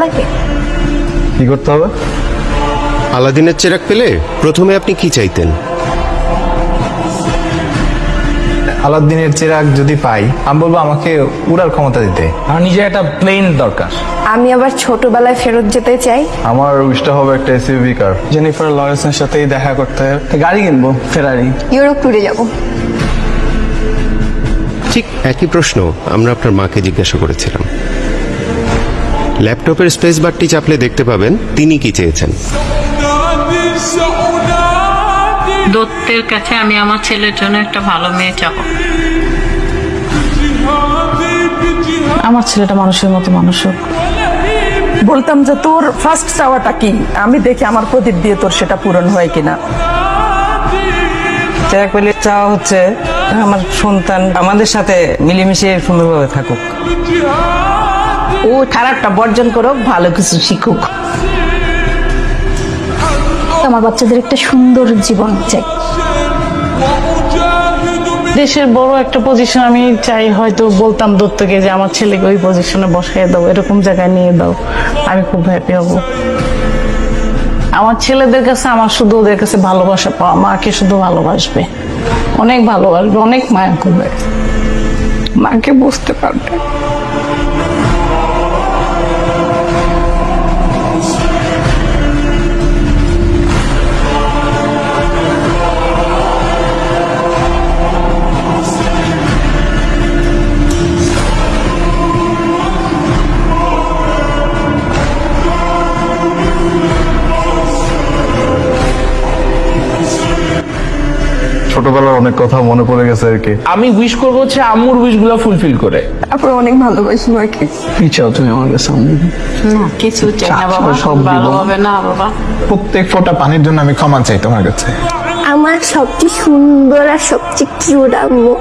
লাগে? কি করতে হবে? আলাদিনের চেরাগ পেলে প্রথমে আপনি কি চাইতেন? আলাদিনের চিরাগ যদি পাই, আমি বলবো আমাকে উড়ার ক্ষমতা দিতে। আমার নিজের একটা প্লেন দরকার। আমি আবার ছোটবেলায় ফেরত যেতে চাই। আমার উইশটা হবে একটা এসইউভি কার। জেনিফার লরেন্সের সাথেই দেখা করতে, গাড়ি কিনবো, ফেরারি। ইউরোপ ট্যুরে যাব। ঠিক একই প্রশ্ন আমরা আপনার মাকে জিজ্ঞাসা করেছিলাম। ল্যাপটপের স্পেস বারটি চাপলে দেখতে পাবেন তিনি কি চেয়েছেন। দত্তের কাছে আমি আমার ছেলের জন্য একটা ভালো মেয়ে চাবো। আমার ছেলেটা মানুষের মতো মানুষ হোক। বলতাম যে তোর ফার্স্ট চাওয়াটা কি, আমি দেখি আমার প্রদীপ দিয়ে তোর সেটা পূরণ হয় কিনা। চেরাগ পেলে চাওয়া হচ্ছে আমার সন্তান আমাদের সাথে মিলেমিশে সুন্দরভাবে থাকুক। ও খারাপটা বর্জন করুক, ভালো কিছু শিখুক। আমার বাচ্চাদের একটা সুন্দর জীবন চাই। দেশের বড় একটা পজিশন আমি চাই, হয়তো বলতাম দত্তকে যে আমার ছেলেকে ওই পজিশনে বসাই দাও, এরকম জায়গায় নিয়ে দাও, আমি খুব হ্যাপি হব। আমার ছেলেদের কাছে আমার শুধু ওদের কাছে ভালোবাসা পাওয়া, মাকে শুধু ভালোবাসবে, অনেক ভালোবাসবে, অনেক মায়া করবে, মাকে বুঝতে পারবে। ছোটবেলার অনেক কথা মনে পড়ে গেছে আর কি। আমি উইশ করবো হচ্ছে আম্মুর উইশ গুলো ফুলফিল করে। তারপর অনেক ভালোবাসি মাকে। কি চাও তুমি আমার কাছে? না কিছু চাই না বাবা, সব দিব। ভালো হবে না বাবা। প্রত্যেক ফোঁটা পানির জন্য আমি ক্ষমা চাই তোমার কাছে। আমার সবচেয়ে সুন্দর আর সবচেয়ে কিউট আম্মু।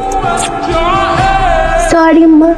সরি মা।